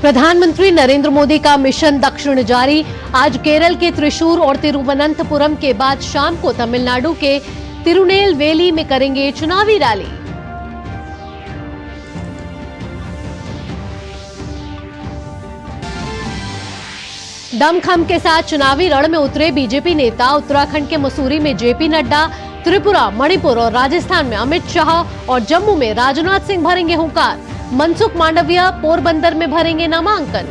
प्रधानमंत्री नरेंद्र मोदी का मिशन दक्षिण जारी। आज केरल के त्रिशूर और तिरुवनंतपुरम के बाद शाम को तमिलनाडु के तिरुनेलवेली में करेंगे चुनावी रैली। दमखम के साथ चुनावी रण में उतरे बीजेपी नेता। उत्तराखंड के मसूरी में जेपी नड्डा, त्रिपुरा, मणिपुर और राजस्थान में अमित शाह और जम्मू में राजनाथ सिंह भरेंगे हुंकार। मनसुख मांडविया पोरबंदर में भरेंगे नामांकन।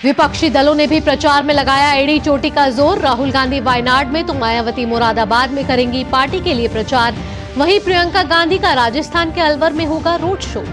विपक्षी दलों ने भी प्रचार में लगाया एड़ी चोटी का जोर। राहुल गांधी वायनाड में तो मायावती मुरादाबाद में करेंगी पार्टी के लिए प्रचार। वहीं प्रियंका गांधी का राजस्थान के अलवर में होगा रोड शो।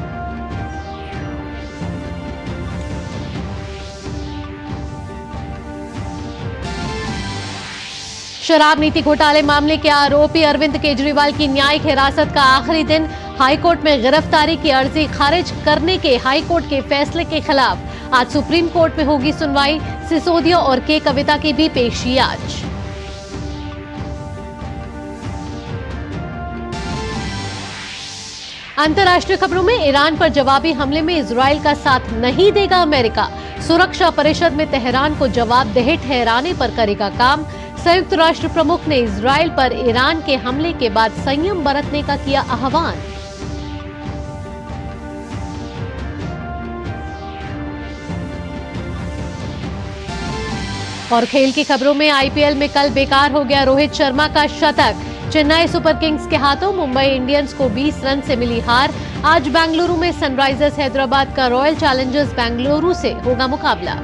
शराब नीति घोटाले मामले के आरोपी अरविंद केजरीवाल की न्यायिक हिरासत का आखिरी दिन। हाईकोर्ट में गिरफ्तारी की अर्जी खारिज करने के हाईकोर्ट के फैसले के खिलाफ आज सुप्रीम कोर्ट में होगी सुनवाई। सिसोदिया और के कविता की भी पेशी आज। अंतर्राष्ट्रीय खबरों में ईरान पर जवाबी हमले में इजरायल का साथ नहीं देगा अमेरिका। सुरक्षा परिषद में तेहरान को जवाबदेह ठहराने पर करेगा काम। संयुक्त राष्ट्र प्रमुख ने इजरायल पर ईरान के हमले के बाद संयम बरतने का किया आह्वान। और खेल की खबरों में आईपीएल में कल बेकार हो गया रोहित शर्मा का शतक। चेन्नई सुपर किंग्स के हाथों मुंबई इंडियंस को 20 रन से मिली हार। आज बेंगलुरु में सनराइजर्स हैदराबाद का रॉयल चैलेंजर्स बेंगलुरु से होगा मुकाबला।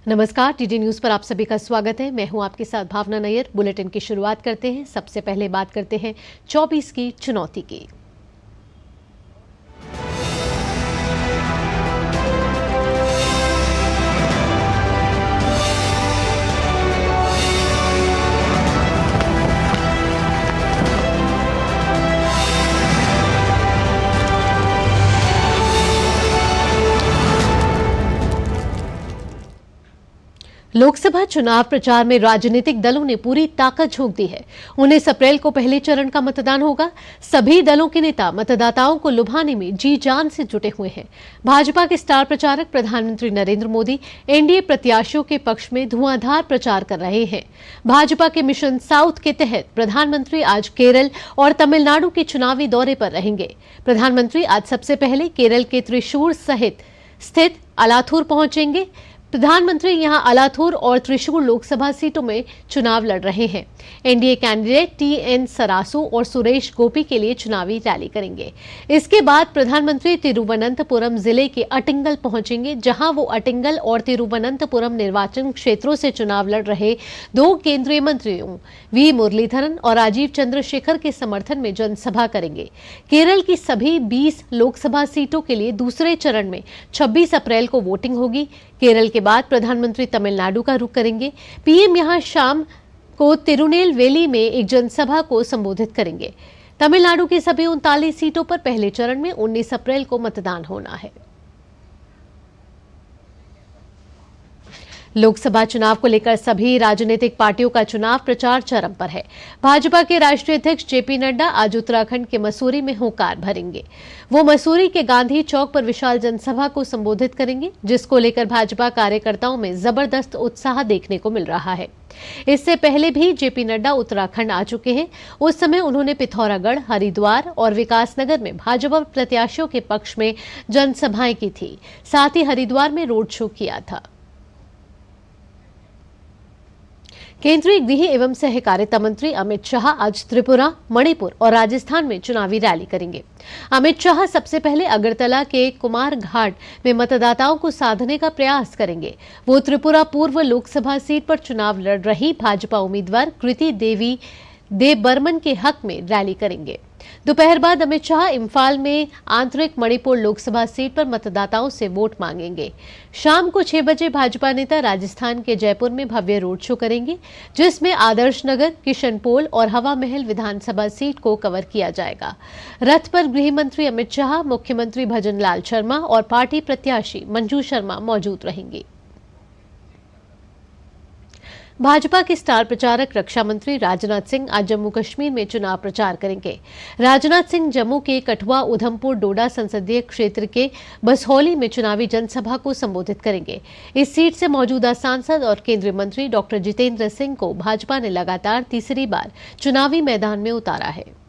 नमस्कार, टीडी न्यूज पर आप सभी का स्वागत है। मैं हूं आपके साथ भावना नैयर। बुलेटिन की शुरुआत करते हैं। सबसे पहले बात करते हैं 24 की चुनौती की। लोकसभा चुनाव प्रचार में राजनीतिक दलों ने पूरी ताकत झोंक दी है। 19 अप्रैल को पहले चरण का मतदान होगा। सभी दलों के नेता मतदाताओं को लुभाने में जी जान से जुटे हुए हैं। भाजपा के स्टार प्रचारक प्रधानमंत्री नरेंद्र मोदी एनडीए प्रत्याशियों के पक्ष में धुआंधार प्रचार कर रहे हैं। भाजपा के मिशन साउथ के तहत प्रधानमंत्री आज केरल और तमिलनाडु के चुनावी दौरे पर रहेंगे। प्रधानमंत्री आज सबसे पहले केरल के त्रिशूर सहित स्थित अलाथूर पहुंचेंगे। प्रधानमंत्री यहां अलाथूर और त्रिशूर लोकसभा सीटों में चुनाव लड़ रहे हैं। एनडीए कैंडिडेट टीएन सरासू और सुरेश गोपी के लिए चुनावी रैली करेंगे। इसके बाद प्रधानमंत्री तिरुवनंतपुरम जिले के अटिंगल पहुंचेंगे, जहां वो अटिंगल और तिरुवनंतपुरम निर्वाचन क्षेत्रों से चुनाव लड़ रहे 2 केंद्रीय मंत्रियों वी मुरलीधरन और राजीव चंद्रशेखर के समर्थन में जनसभा करेंगे। केरल की सभी 20 लोकसभा सीटों के लिए दूसरे चरण में 26 अप्रैल को वोटिंग होगी। केरल के बाद प्रधानमंत्री तमिलनाडु का रुख करेंगे। पीएम यहां शाम को तिरुनेलवेली में एक जनसभा को संबोधित करेंगे। तमिलनाडु की सभी 39 सीटों पर पहले चरण में 19 अप्रैल को मतदान होना है। लोकसभा चुनाव को लेकर सभी राजनीतिक पार्टियों का चुनाव प्रचार चरम पर है। भाजपा के राष्ट्रीय अध्यक्ष जेपी नड्डा आज उत्तराखंड के मसूरी में हुंकार भरेंगे। वो मसूरी के गांधी चौक पर विशाल जनसभा को संबोधित करेंगे, जिसको लेकर भाजपा कार्यकर्ताओं में जबरदस्त उत्साह देखने को मिल रहा है। इससे पहले भी जेपी नड्डा उत्तराखंड आ चुके हैं। उस समय उन्होंने पिथौरागढ़, हरिद्वार और विकासनगर में भाजपा प्रत्याशियों के पक्ष में जनसभाएं की थी। साथ ही हरिद्वार में रोड शो किया था। केंद्रीय गृह एवं सहकारिता मंत्री अमित शाह आज त्रिपुरा, मणिपुर और राजस्थान में चुनावी रैली करेंगे। अमित शाह सबसे पहले अगरतला के कुमार घाट में मतदाताओं को साधने का प्रयास करेंगे। वो त्रिपुरा पूर्व लोकसभा सीट पर चुनाव लड़ रही भाजपा उम्मीदवार कृति देवी देव बर्मन के हक में रैली करेंगे। दोपहर बाद अमित शाह इम्फाल में आंतरिक मणिपुर लोकसभा सीट पर मतदाताओं से वोट मांगेंगे। शाम को 6 बजे भाजपा नेता राजस्थान के जयपुर में भव्य रोड शो करेंगे, जिसमें आदर्श नगर, किशनपोल और हवा महल विधानसभा सीट को कवर किया जाएगा। रथ पर गृह मंत्री अमित शाह, मुख्यमंत्री भजन लाल शर्मा और पार्टी प्रत्याशी मंजू शर्मा मौजूद रहेंगी। भाजपा के स्टार प्रचारक रक्षा मंत्री राजनाथ सिंह आज जम्मू कश्मीर में चुनाव प्रचार करेंगे। राजनाथ सिंह जम्मू के कठुआ, उधमपुर, डोडा संसदीय क्षेत्र के बसहौली में चुनावी जनसभा को संबोधित करेंगे। इस सीट से मौजूदा सांसद और केंद्रीय मंत्री डॉक्टर जितेंद्र सिंह को भाजपा ने लगातार तीसरी बार चुनावी मैदान में उतारा है।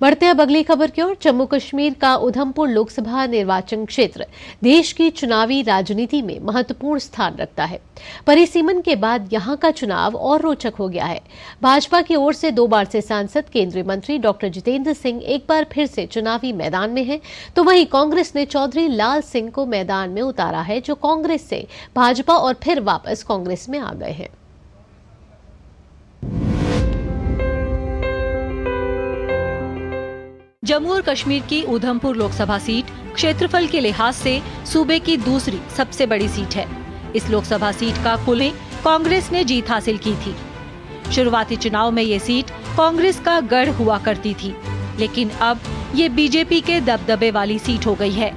बढ़ते अब अगली खबर की ओर। जम्मू कश्मीर का उधमपुर लोकसभा निर्वाचन क्षेत्र देश की चुनावी राजनीति में महत्वपूर्ण स्थान रखता है। परिसीमन के बाद यहां का चुनाव और रोचक हो गया है। भाजपा की ओर से 2 बार से सांसद केंद्रीय मंत्री डॉक्टर जितेंद्र सिंह एक बार फिर से चुनावी मैदान में हैं, तो वहीं कांग्रेस ने चौधरी लाल सिंह को मैदान में उतारा है, जो कांग्रेस से भाजपा और फिर वापस कांग्रेस में आ गए हैं। जम्मू और कश्मीर की उधमपुर लोकसभा सीट क्षेत्रफल के लिहाज से सूबे की दूसरी सबसे बड़ी सीट है। इस लोकसभा सीट का कुल कांग्रेस ने जीत हासिल की थी। शुरुआती चुनाव में ये सीट कांग्रेस का गढ़ हुआ करती थी, लेकिन अब ये बीजेपी के दबदबे वाली सीट हो गई है।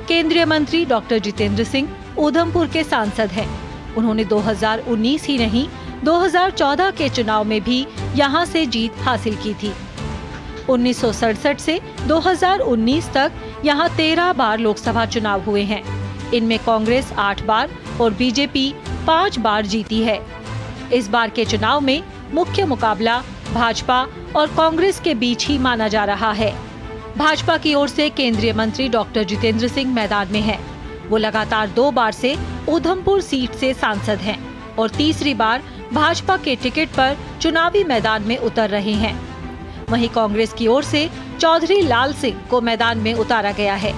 केंद्रीय मंत्री डॉक्टर जितेंद्र सिंह उधमपुर के सांसद हैं। उन्होंने 2019 ही नहीं 2014 के चुनाव में भी यहाँ से जीत हासिल की थी। 1967 से 2019 तक यहाँ 13 बार लोकसभा चुनाव हुए हैं। इनमें कांग्रेस 8 बार और बीजेपी 5 बार जीती है। इस बार के चुनाव में मुख्य मुकाबला भाजपा और कांग्रेस के बीच ही माना जा रहा है। भाजपा की ओर से केंद्रीय मंत्री डॉक्टर जितेंद्र सिंह मैदान में हैं। वो लगातार 2 बार से उधमपुर सीट से सांसद हैं और तीसरी बार भाजपा के टिकट पर चुनावी मैदान में उतर रहे हैं। वहीं कांग्रेस की ओर से चौधरी लाल सिंह को मैदान में उतारा गया है।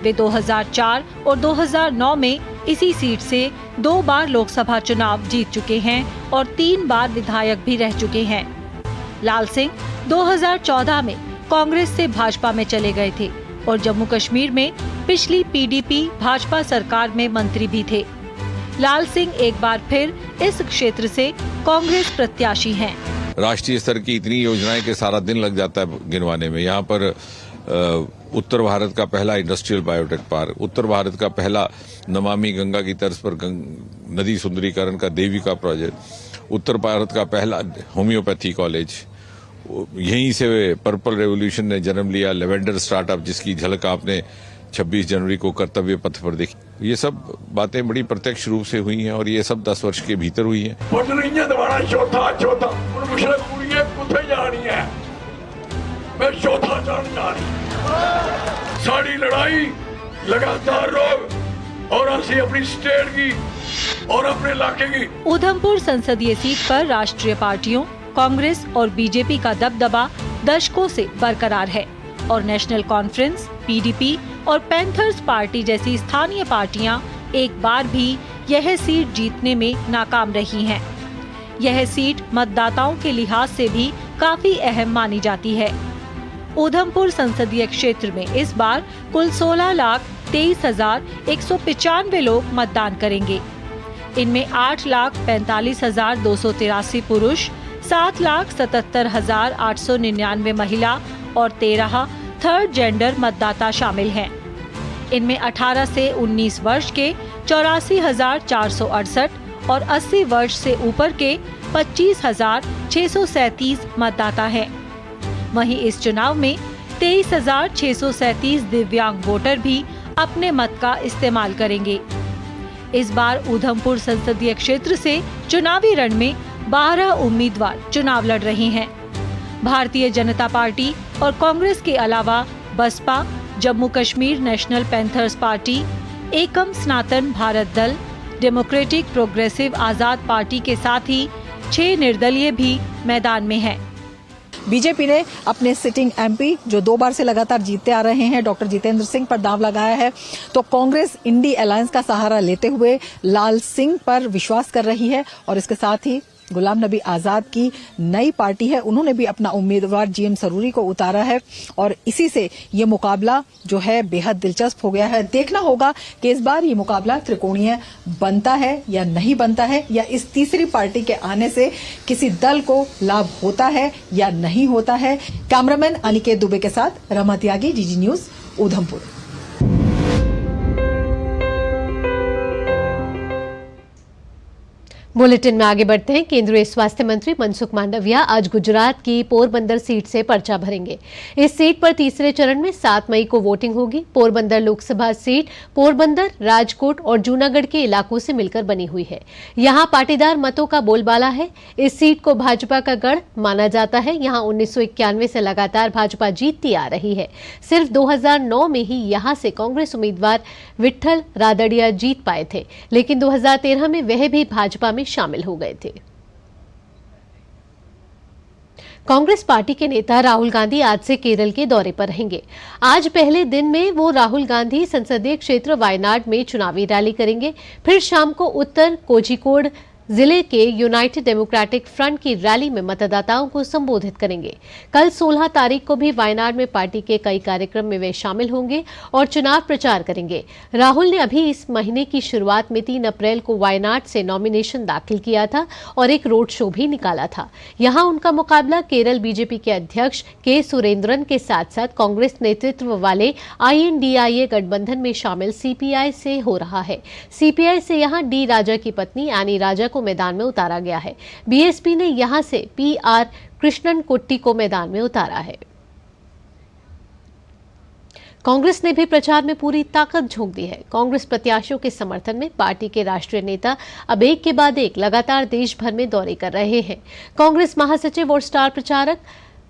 वे 2004 और 2009 में इसी सीट से 2 बार लोकसभा चुनाव जीत चुके हैं और 3 बार विधायक भी रह चुके हैं। लाल सिंह 2014 में कांग्रेस से भाजपा में चले गए थे और जम्मू कश्मीर में पिछली पीडीपी भाजपा सरकार में मंत्री भी थे। लाल सिंह एक बार फिर इस क्षेत्र से कांग्रेस प्रत्याशी हैं। राष्ट्रीय स्तर की इतनी योजनाएं के सारा दिन लग जाता है गिनवाने में। यहाँ पर उत्तर भारत का पहला इंडस्ट्रियल बायोटेक पार्क, उत्तर भारत का पहला नमामि गंगा की तर्ज पर नदी सुंदरीकरण का देविका प्रोजेक्ट, उत्तर भारत का पहला होम्योपैथी कॉलेज, यहीं से पर्पल रेवोल्यूशन ने जन्म लिया, लेवेंडर स्टार्टअप जिसकी झलक आपने 26 जनवरी को कर्तव्य पथ पर देखी। ये सब बातें बड़ी प्रत्यक्ष रूप से हुई हैं और ये सब 10 वर्ष के भीतर हुई हैं। साड़ी लड़ाई लगातार रोग और अपनी स्टेट की और अपने इलाके की। उधमपुर संसदीय सीट पर राष्ट्रीय पार्टियों कांग्रेस और बीजेपी का दबदबा दशकों से बरकरार है और नेशनल कॉन्फ्रेंस, पीडीपी और पैंथर्स पार्टी जैसी स्थानीय पार्टियां एक बार भी यह सीट जीतने में नाकाम रही हैं। यह सीट मतदाताओं के लिहाज से भी काफी अहम मानी जाती है। उधमपुर संसदीय क्षेत्र में इस बार कुल 16,23,195 लोग मतदान करेंगे। इनमें 8,45,283 पुरुष, 7,77,899 महिला और 13 थर्ड जेंडर मतदाता शामिल हैं। इनमें 18 से 19 वर्ष के 84,468 और 80 वर्ष से ऊपर के 25,637 मतदाता हैं। वहीं इस चुनाव में 23,637 दिव्यांग वोटर भी अपने मत का इस्तेमाल करेंगे। इस बार उधमपुर संसदीय क्षेत्र से चुनावी रण में 12 उम्मीदवार चुनाव लड़ रहे हैं। भारतीय जनता पार्टी और कांग्रेस के अलावा Baspa, Jammu Kashmir national panthers party, Ekam Sanatan Bharat दल, डेमोक्रेटिक प्रोग्रेसिव आजाद पार्टी के साथ ही 6 निर्दलीय भी मैदान में हैं। बीजेपी ने अपने सिटिंग एमपी जो 2 बार से लगातार जीतते आ रहे हैं डॉक्टर जितेंद्र सिंह पर दांव लगाया है, तो कांग्रेस इंडी अलायंस का सहारा लेते हुए लाल सिंह पर विश्वास कर रही है और इसके साथ ही गुलाम नबी आजाद की नई पार्टी है, उन्होंने भी अपना उम्मीदवार जीएम सरूरी को उतारा है और इसी से ये मुकाबला जो है बेहद दिलचस्प हो गया है। देखना होगा कि इस बार ये मुकाबला त्रिकोणीय बनता है या नहीं बनता है, या इस तीसरी पार्टी के आने से किसी दल को लाभ होता है या नहीं होता है। कैमरामैन अनिकेत दुबे के साथ रमा त्यागी, जीजी न्यूज, उधमपुर। बुलेटिन में आगे बढ़ते हैं। केंद्रीय स्वास्थ्य मंत्री मनसुख मांडविया आज गुजरात की पोरबंदर सीट से पर्चा भरेंगे। इस सीट पर तीसरे चरण में 7 मई को वोटिंग होगी। पोरबंदर लोकसभा सीट पोरबंदर, राजकोट और जूनागढ़ के इलाकों से मिलकर बनी हुई है। यहां पाटीदार मतों का बोलबाला है। इस सीट को भाजपा का गढ़ माना जाता है। यहां 1991 से लगातार भाजपा जीतती आ रही है। सिर्फ 2009 में ही यहां से कांग्रेस उम्मीदवार विट्ठल रादड़िया जीत पाए थे, लेकिन 2013 में वह भी भाजपा में शामिल हो गए थे। कांग्रेस पार्टी के नेता राहुल गांधी आज से केरल के दौरे पर रहेंगे। आज पहले दिन में वो राहुल गांधी संसदीय क्षेत्र वायनाड में चुनावी रैली करेंगे। फिर शाम को उत्तर कोझिकोड जिले के यूनाइटेड डेमोक्रेटिक फ्रंट की रैली में मतदाताओं को संबोधित करेंगे। कल 16 तारीख को भी वायनाड में पार्टी के कई कार्यक्रम में वे शामिल होंगे और चुनाव प्रचार करेंगे। राहुल ने अभी इस महीने की शुरुआत में 3 अप्रैल को वायनाड से नॉमिनेशन दाखिल किया था और एक रोड शो भी निकाला था। यहां उनका मुकाबला केरल बीजेपी के अध्यक्ष के सुरेंद्रन के साथ साथ कांग्रेस नेतृत्व वाले INDIA गठबंधन में शामिल CPI से हो रहा है। CPI से यहां डी राजा की पत्नी एनी राजा को मैदान में उतारा गया है। BSP ने यहां से PR कृष्णन कुट्टी को मैदान में उतारा है। कांग्रेस ने भी प्रचार में पूरी ताकत झोंक दी है। कांग्रेस प्रत्याशियों के समर्थन में पार्टी के राष्ट्रीय नेता अब एक के बाद एक लगातार देश भर में दौरे कर रहे हैं। कांग्रेस महासचिव और स्टार प्रचारक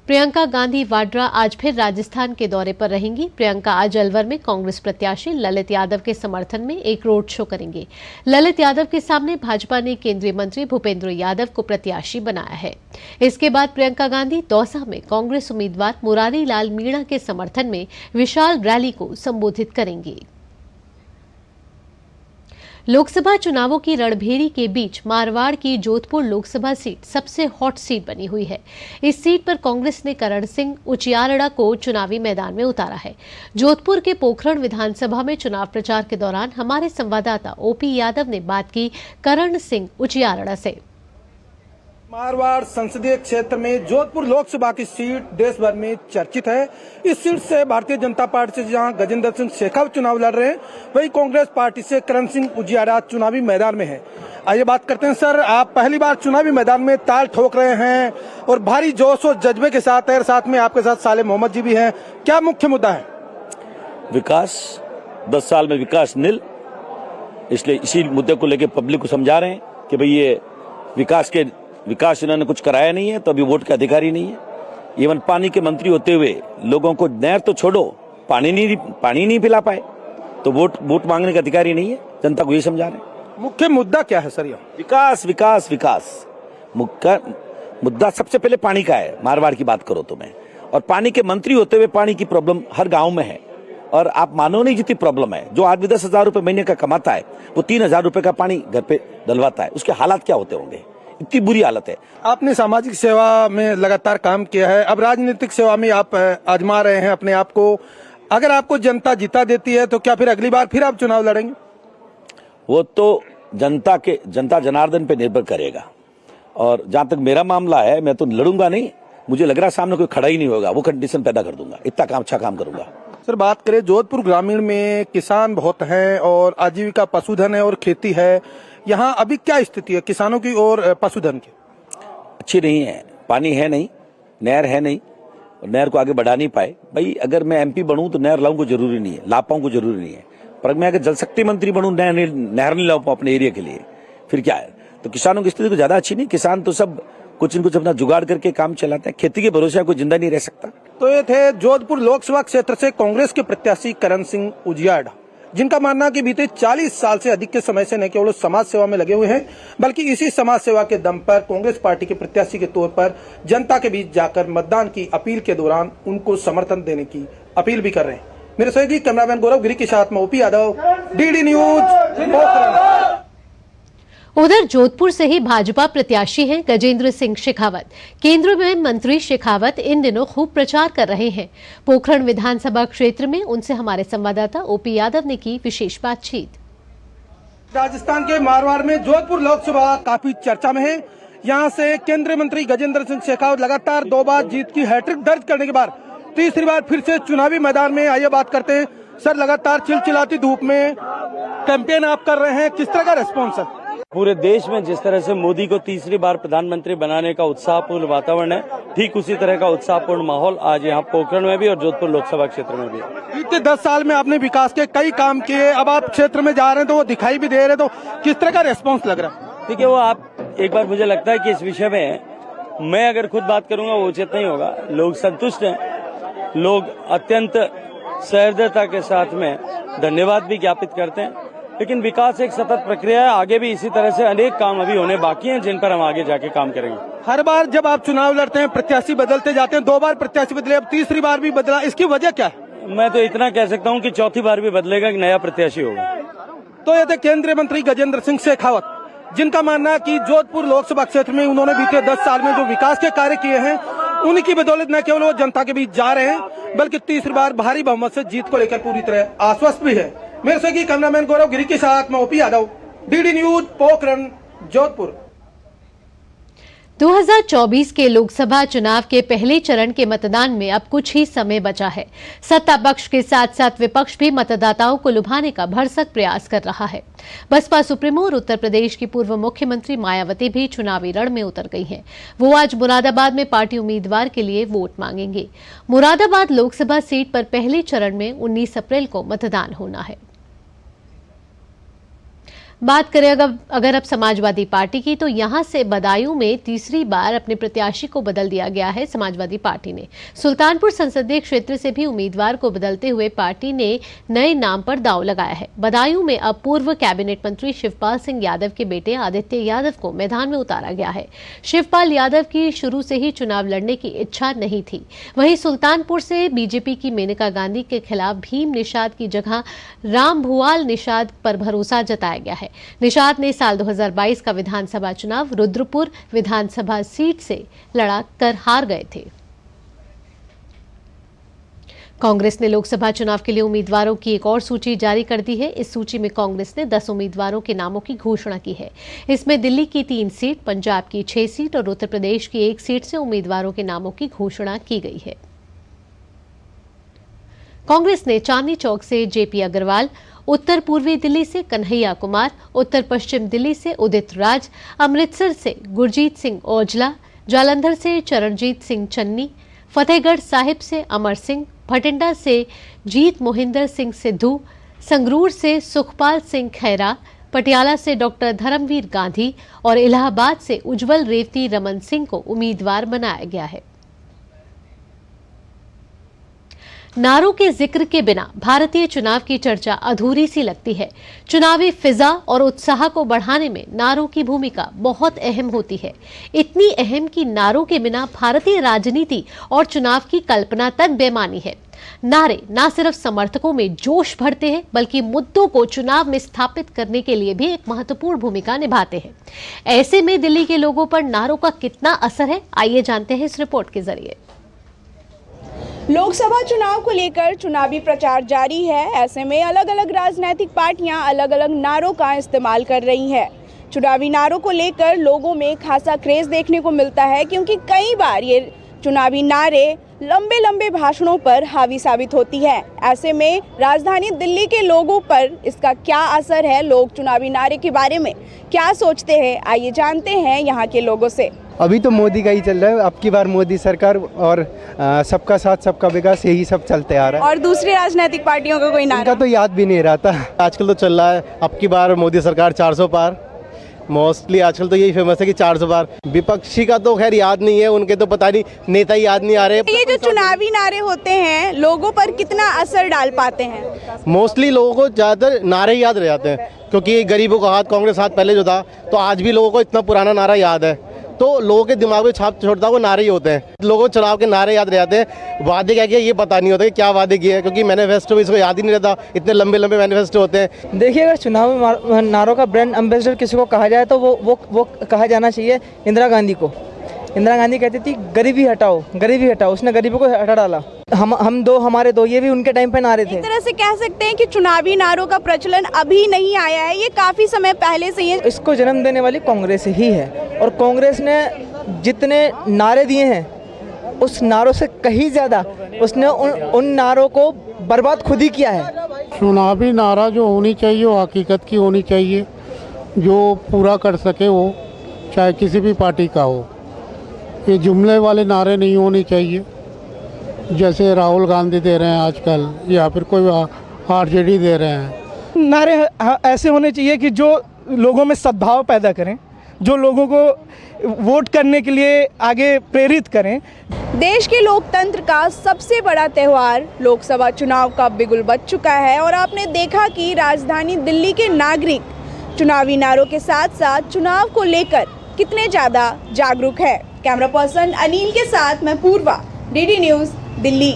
प्रियंका गांधी वाड्रा आज फिर राजस्थान के दौरे पर रहेंगी। प्रियंका आज अलवर में कांग्रेस प्रत्याशी ललित यादव के समर्थन में एक रोड शो करेंगे। ललित यादव के सामने भाजपा ने केंद्रीय मंत्री भूपेंद्र यादव को प्रत्याशी बनाया है। इसके बाद प्रियंका गांधी दौसा में कांग्रेस उम्मीदवार मुरारी लाल मीणा के समर्थन में विशाल रैली को संबोधित करेंगी। लोकसभा चुनावों की रणभेरी के बीच मारवाड़ की जोधपुर लोकसभा सीट सबसे हॉट सीट बनी हुई है। इस सीट पर कांग्रेस ने करण सिंह उचियारड़ा को चुनावी मैदान में उतारा है। जोधपुर के पोखरण विधानसभा में चुनाव प्रचार के दौरान हमारे संवाददाता OP यादव ने बात की करण सिंह उचियारड़ा से। मारवाड़ संसदीय क्षेत्र में जोधपुर लोकसभा की सीट देश भर में चर्चित है। इस सीट से भारतीय जनता पार्टी से जहां गजेंद्र सिंह शेखावत चुनाव लड़ रहे हैं, वहीं कांग्रेस पार्टी से करण सिंह उजियारा चुनावी मैदान में है। आइए बात करते हैं। सर, आप पहली बार चुनावी मैदान में ताल ठोक रहे हैं और भारी जोश और जज्बे के साथ है। साथ में आपके साथ साले मोहम्मद जी भी हैं। क्या मुख्य मुद्दा है? विकास। 10 साल में विकास नील, इसलिए इसी मुद्दे को लेकर पब्लिक को समझा रहे हैं कि भाई ये विकास इन्होंने कुछ कराया नहीं है तो अभी वोट का अधिकार ही नहीं है। इवन पानी के मंत्री होते हुए लोगों को नहर तो छोड़ो, पानी नहीं पिला पाए तो वोट मांगने का अधिकार ही नहीं है। जनता को ये समझा रहे हैं। मुख्य मुद्दा क्या है सर? विकास विकास विकास। मुख्य मुद्दा सबसे पहले पानी का है। मारवाड़ की बात करो तो मैं, और पानी के मंत्री होते हुए पानी की प्रॉब्लम हर गाँव में है और आप मानो नहीं जितनी प्रॉब्लम है। जो आदमी 10,000 रुपए महीने का कमाता है वो 3,000 रुपए का पानी घर पे डलवाता है। उसके हालात क्या होते होंगे? इतनी बुरी हालत है। आपने सामाजिक सेवा में लगातार काम किया है, अब राजनीतिक सेवा में आप आजमा रहे हैं अपने आप को। अगर आपको जनता जिता देती है तो क्या फिर अगली बार फिर आप चुनाव लड़ेंगे? वो तो जनता जनार्दन पे निर्भर करेगा। और जहां तक मेरा मामला है, मैं तो लड़ूंगा नहीं। मुझे लग रहा है सामने कोई खड़ा ही नहीं होगा, वो कंडीशन पैदा कर दूंगा। इतना अच्छा काम करूंगा। सर, बात करें जोधपुर ग्रामीण में किसान बहुत हैं और आजीविका पशुधन है और खेती है। यहाँ अभी क्या स्थिति है किसानों की और पशुधन की? अच्छी नहीं है। पानी है नहीं, नहर है नहीं, और नहर को आगे बढ़ा नहीं पाए। भाई अगर मैं MP बनूं तो नहर लाऊं को जरूरी नहीं है, ला पाऊं को जरूरी नहीं है। पर मैं अगर जल शक्ति मंत्री बनूं, नहर नहीं ला पाऊं अपने एरिया के लिए, फिर क्या है? तो किसानों की स्थिति तो ज्यादा अच्छी नहीं। किसान तो सब कुछ न कुछ अपना जुगाड़ करके काम चलाते हैं। खेती के भरोसे कोई जिंदा नहीं रह सकता। तो ये थे जोधपुर लोकसभा क्षेत्र से कांग्रेस के प्रत्याशी करण सिंह उजियारड़ा, जिनका मानना है कि बीते 40 साल से अधिक के समय से न केवल समाज सेवा में लगे हुए हैं, बल्कि इसी समाज सेवा के दम पर कांग्रेस पार्टी के प्रत्याशी के तौर पर जनता के बीच जाकर मतदान की अपील के दौरान उनको समर्थन देने की अपील भी कर रहे हैं। मेरे सहयोगी कैमरामैन गौरव गिरी के साथ में OP यादव, DD न्यूज। उधर जोधपुर से ही भाजपा प्रत्याशी हैं गजेंद्र सिंह शेखावत। केंद्र में मंत्री शेखावत इन दिनों खूब प्रचार कर रहे हैं। पोखरण विधानसभा क्षेत्र में उनसे हमारे संवाददाता OP यादव ने की विशेष बातचीत। राजस्थान के मारवाड़ में जोधपुर लोकसभा काफी चर्चा में है। यहाँ से केंद्रीय मंत्री गजेंद्र सिंह शेखावत लगातार 2 बार जीत की हैट्रिक दर्ज करने के बाद तीसरी बार फिर से चुनावी मैदान में। आइए बात करते हैं। सर, लगातार चिलचिलाती धूप में कैंपेन आप कर रहे हैं, किस तरह का रेस्पॉन्स है? पूरे देश में जिस तरह से मोदी को तीसरी बार प्रधानमंत्री बनाने का उत्साहपूर्ण वातावरण है, ठीक उसी तरह का उत्साहपूर्ण माहौल आज यहाँ पोखरण में भी और जोधपुर लोकसभा क्षेत्र में भी है। बीते 10 साल में आपने विकास के कई काम किए, अब आप क्षेत्र में जा रहे हैं तो वो दिखाई भी दे रहे हैं, तो किस तरह का रेस्पॉन्स लग रहा है? देखिए, वो आप एक बार मुझे लगता है कि इस विषय में मैं अगर खुद बात करूंगा वो उचित नहीं होगा। लोग संतुष्ट हैं, लोग अत्यंत सहृदयता के साथ में धन्यवाद भी ज्ञापित करते हैं, लेकिन विकास एक सतत प्रक्रिया है। आगे भी इसी तरह से अनेक काम अभी होने बाकी हैं जिन पर हम आगे जाके काम करेंगे। हर बार जब आप चुनाव लड़ते हैं प्रत्याशी बदलते जाते हैं, 2 बार प्रत्याशी बदले, अब तीसरी बार भी बदला, इसकी वजह क्या है? मैं तो इतना कह सकता हूं कि चौथी बार भी बदलेगा, एक नया प्रत्याशी होगा। तो ये थे केंद्रीय मंत्री गजेंद्र सिंह शेखावत, जिनका मानना है कि जोधपुर लोकसभा क्षेत्र में उन्होंने बीते 10 साल में जो विकास के कार्य किए हैं उनकी बदौलत न केवल वो जनता के बीच जा रहे हैं बल्कि तीसरी बार भारी बहुमत से जीत को लेकर पूरी तरह आश्वस्त भी है। मेरे से कैमरामैन गौरव गिरी के साथ मैं OP Yadav, DD news, Pokhran, Jodhpur. 2024 के लोकसभा चुनाव के पहले चरण के मतदान में अब कुछ ही समय बचा है। सत्ता पक्ष के साथ साथ विपक्ष भी मतदाताओं को लुभाने का भरसक प्रयास कर रहा है। बसपा सुप्रीमो और उत्तर प्रदेश की पूर्व मुख्यमंत्री मायावती भी चुनावी रण में उतर गई हैं। वो आज मुरादाबाद में पार्टी उम्मीदवार के लिए वोट मांगेंगे। मुरादाबाद लोकसभा सीट पर पहले चरण में 19 अप्रैल को मतदान होना है। बात करें अगर अब समाजवादी पार्टी की, तो यहां से बदायूं में तीसरी बार अपने प्रत्याशी को बदल दिया गया है। समाजवादी पार्टी ने सुल्तानपुर संसदीय क्षेत्र से भी उम्मीदवार को बदलते हुए पार्टी ने नए नाम पर दांव लगाया है। बदायूं में अब पूर्व कैबिनेट मंत्री शिवपाल सिंह यादव के बेटे आदित्य यादव को मैदान में उतारा गया है। शिवपाल यादव की शुरू से ही चुनाव लड़ने की इच्छा नहीं थी। वहीं सुल्तानपुर से बीजेपी की मेनका गांधी के खिलाफ भीम निषाद की जगह राम भुआल निषाद पर भरोसा जताया गया है। निषाद ने साल 2022 का विधानसभा चुनाव रुद्रपुर विधानसभा सीट से लड़ा कर हार गए थे। कांग्रेस ने लोकसभा चुनाव के लिए उम्मीदवारों की एक और सूची जारी कर दी है। इस सूची में कांग्रेस ने 10 उम्मीदवारों के नामों की घोषणा की है। इसमें दिल्ली की 3 सीट, पंजाब की 6 सीट और उत्तर प्रदेश की 1 सीट से उम्मीदवारों के नामों की घोषणा की गई है। कांग्रेस ने चांदनी चौक से जेपी अग्रवाल, उत्तर पूर्वी दिल्ली से कन्हैया कुमार, उत्तर पश्चिम दिल्ली से उदित राज, अमृतसर से गुरजीत सिंह औजला, जालंधर से चरणजीत सिंह चन्नी, फतेहगढ़ साहिब से अमर सिंह, भटिंडा से जीत मोहिंदर सिंह सिद्धू, संगरूर से सुखपाल सिंह खैरा, पटियाला से डॉक्टर धर्मवीर गांधी और इलाहाबाद से उज्जवल रेवती रमन सिंह को उम्मीदवार बनाया गया है। नारों के जिक्र के बिना भारतीय चुनाव की चर्चा अधूरी सी लगती है। चुनावी फिजा और उत्साह को बढ़ाने में नारों की भूमिका बहुत अहम होती है। इतनी अहम कि नारों के बिना भारतीय राजनीति और चुनाव की कल्पना तक बेमानी है। नारे न सिर्फ समर्थकों में जोश भरते हैं बल्कि मुद्दों को चुनाव में स्थापित करने के लिए भी एक महत्वपूर्ण भूमिका निभाते हैं। ऐसे में दिल्ली के लोगों पर नारों का कितना असर है, आइए जानते हैं इस रिपोर्ट के जरिए। लोकसभा चुनाव को लेकर चुनावी प्रचार जारी है। ऐसे में अलग अलग राजनीतिक पार्टियां अलग अलग नारों का इस्तेमाल कर रही हैं। चुनावी नारों को लेकर लोगों में खासा क्रेज देखने को मिलता है, क्योंकि कई बार ये चुनावी नारे लंबे लंबे भाषणों पर हावी साबित होती है। ऐसे में राजधानी दिल्ली के लोगों पर इसका क्या असर है, लोग चुनावी नारे के बारे में क्या सोचते हैं, आइए जानते हैं यहाँ के लोगों से। अभी तो मोदी का ही चल रहा है, अब की बार मोदी सरकार और सबका साथ सबका विकास, यही सब चलते आ रहा है। और दूसरी राजनीतिक पार्टियों का कोई नारा? उनका तो याद भी नहीं रहता। आजकल तो चल रहा है अब की बार मोदी सरकार 400 पार, मोस्टली आजकल तो यही फेमस है कि 400 पार। विपक्षी का तो खैर याद नहीं है, उनके तो पता नहीं, नेता ही याद नहीं आ रहे। ये जो चुनावी नारे होते हैं लोगों पर कितना असर डाल पाते हैं? मोस्टली लोगों को ज्यादातर नारे याद रह जाते हैं, क्योंकि गरीबों का हाथ कांग्रेस हाथ पहले जो था, तो आज भी लोगों को इतना पुराना नारा याद है, तो लोगों के दिमाग में छाप छोड़ता वो नारे ही होते हैं। लोगों को चुनाव के नारे याद रह जाते हैं, वादे क्या किए ये पता नहीं होता कि क्या वादे किए, क्योंकि मैनिफेस्टो इसको याद ही नहीं रहता, इतने लंबे लंबे मैनिफेस्टो होते हैं। देखिए, अगर चुनाव में नारों का ब्रांड एम्बेसडर किसी को कहा जाए तो वो कहा जाना चाहिए इंदिरा गांधी को। इंदिरा गांधी कहती थी गरीबी हटाओ, गरीबी हटाओ, उसने गरीबी को हटा डाला। हम दो हमारे दो, ये भी उनके टाइम पे नारे थे। एक तरह से कह सकते हैं कि चुनावी नारों का प्रचलन अभी नहीं आया है, ये काफी समय पहले से ही। इसको जन्म देने वाली कांग्रेस ही है, और कांग्रेस ने जितने नारे दिए हैं उस नारों से कहीं ज्यादा उसने उन नारों को बर्बाद खुद ही किया है। चुनावी नारा जो होनी चाहिए वो हकीकत की होनी चाहिए, जो पूरा कर सके वो, चाहे किसी भी पार्टी का हो। ये जुमले वाले नारे नहीं होने चाहिए जैसे राहुल गांधी दे रहे हैं आजकल, या फिर कोई आरजेडी दे रहे हैं। नारे ऐसे होने चाहिए कि जो लोगों में सद्भाव पैदा करें, जो लोगों को वोट करने के लिए आगे प्रेरित करें। देश के लोकतंत्र का सबसे बड़ा त्यौहार लोकसभा चुनाव का बिगुल बज चुका है और आपने देखा कि राजधानी दिल्ली के नागरिक चुनावी नारों के साथ साथ चुनाव को लेकर कितने ज़्यादा जागरूक है। कैमरा पर्सन अनिल के साथ मैं पूर्वा, डीडी न्यूज़, दिल्ली।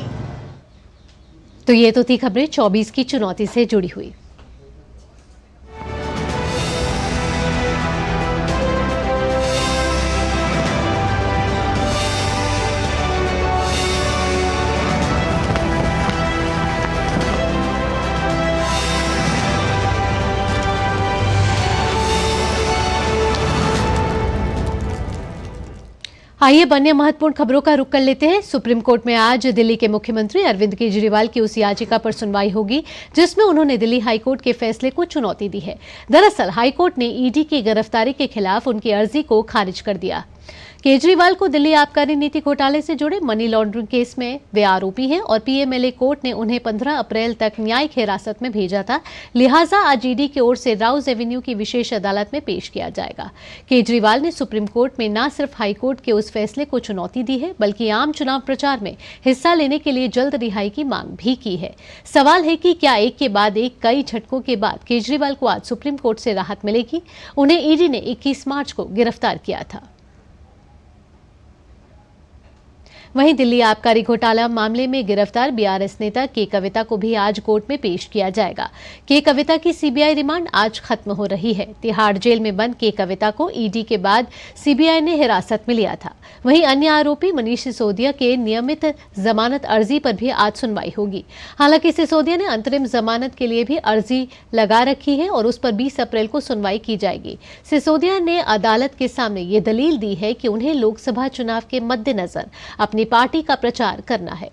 तो ये तो थी खबरें 24 की चुनौती से जुड़ी हुई। आइए अन्य महत्वपूर्ण खबरों का रुख कर लेते हैं। सुप्रीम कोर्ट में आज दिल्ली के मुख्यमंत्री अरविंद केजरीवाल की उस याचिका पर सुनवाई होगी जिसमें उन्होंने दिल्ली हाईकोर्ट के फैसले को चुनौती दी है। दरअसल हाईकोर्ट ने ईडी की गिरफ्तारी के खिलाफ उनकी अर्जी को खारिज कर दिया। केजरीवाल को दिल्ली आबकारी नीति घोटाले से जुड़े मनी लॉन्ड्रिंग केस में वे आरोपी हैं और पीएमएलए कोर्ट ने उन्हें 15 अप्रैल तक न्यायिक हिरासत में भेजा था। लिहाजा आज ईडी की ओर से राउज एवेन्यू की विशेष अदालत में पेश किया जाएगा। केजरीवाल ने सुप्रीम कोर्ट में न सिर्फ हाईकोर्ट के उस फैसले को चुनौती दी है बल्कि आम चुनाव प्रचार में हिस्सा लेने के लिए जल्द रिहाई की मांग भी की है। सवाल है कि क्या एक के बाद एक कई झटकों के बाद केजरीवाल को आज सुप्रीम कोर्ट से राहत मिलेगी। उन्हें ईडी ने 21 मार्च को गिरफ्तार किया था। वहीं दिल्ली आबकारी घोटाला मामले में गिरफ्तार बीआरएस नेता के कविता को भी आज कोर्ट में पेश किया जाएगा। के कविता की सीबीआई रिमांड आज खत्म हो रही है। तिहाड़ जेल में बंद के कविता को ईडी के बाद सीबीआई ने हिरासत में लिया था। वहीं अन्य आरोपी मनीष सिसोदिया के नियमित जमानत अर्जी पर भी आज सुनवाई होगी। हालांकि सिसोदिया ने अंतरिम जमानत के लिए भी अर्जी लगा रखी है और उस पर 20 अप्रैल को सुनवाई की जाएगी। सिसोदिया ने अदालत के सामने ये दलील दी है कि उन्हें लोकसभा चुनाव के मद्देनजर अपनी पार्टी का प्रचार करना है।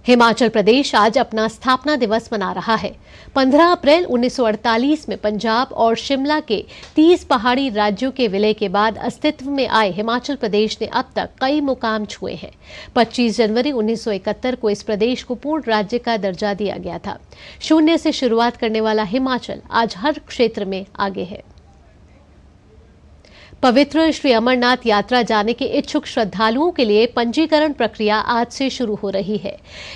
हिमाचल प्रदेश आज अपना स्थापना दिवस मना रहा है। 15 अप्रैल 1948 में पंजाब और शिमला के 30 पहाड़ी राज्यों के विलय के बाद अस्तित्व में आए हिमाचल प्रदेश ने अब तक कई मुकाम छुए हैं। 25 जनवरी 1971 को इस प्रदेश को पूर्ण राज्य का दर्जा दिया गया था। शून्य से शुरुआत करने वाला हिमाचल आज हर क्षेत्र में आगे है। पवित्र श्री अमरनाथ यात्रा जाने के इच्छुक श्रद्धालुओं के लिए पंजीकरण प्रक्रिया आज से शुरू हो रही है।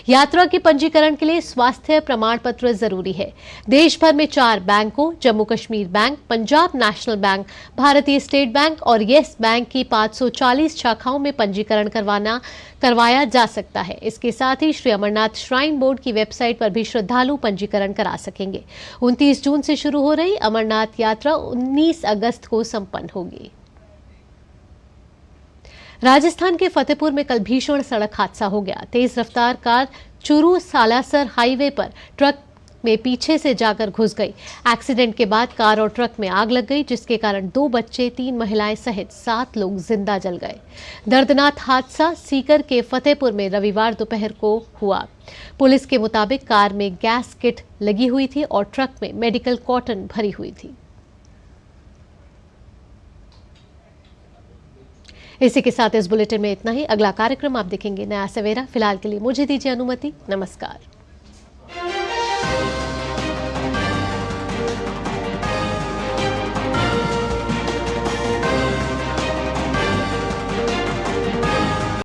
यात्रा के पंजीकरण के लिए स्वास्थ्य प्रमाण पत्र जरूरी है। देश भर में 4 बैंकों Jammu Kashmir bank, Punjab national bank, भारतीय स्टेट बैंक और येस बैंक की 540 शाखाओं में पंजीकरण करवाया जा सकता है। इसके साथ ही श्री अमरनाथ श्राइन बोर्ड की वेबसाइट पर भी श्रद्धालु पंजीकरण करा सकेंगे। 29 जून से शुरू हो रही अमरनाथ यात्रा 19 अगस्त को संपन्न होगी। राजस्थान के फतेहपुर में कल भीषण सड़क हादसा हो गया। तेज रफ्तार कार चूरू सालासर हाईवे पर ट्रक में पीछे से जाकर घुस गई। एक्सीडेंट के बाद कार और ट्रक में आग लग गई जिसके कारण 2 बच्चे 3 महिलाएं सहित 7 लोग जिंदा जल गए। दर्दनाक हादसा सीकर के फतेहपुर में रविवार दोपहर को हुआ। पुलिस के मुताबिक कार में गैस किट लगी हुई थी और ट्रक में मेडिकल कॉटन भरी हुई थी। इसी के साथ इस बुलेटिन में इतना ही। अगला कार्यक्रम आप देखेंगे नया सवेरा। फिलहाल के लिए मुझे दीजिए अनुमति। नमस्कार।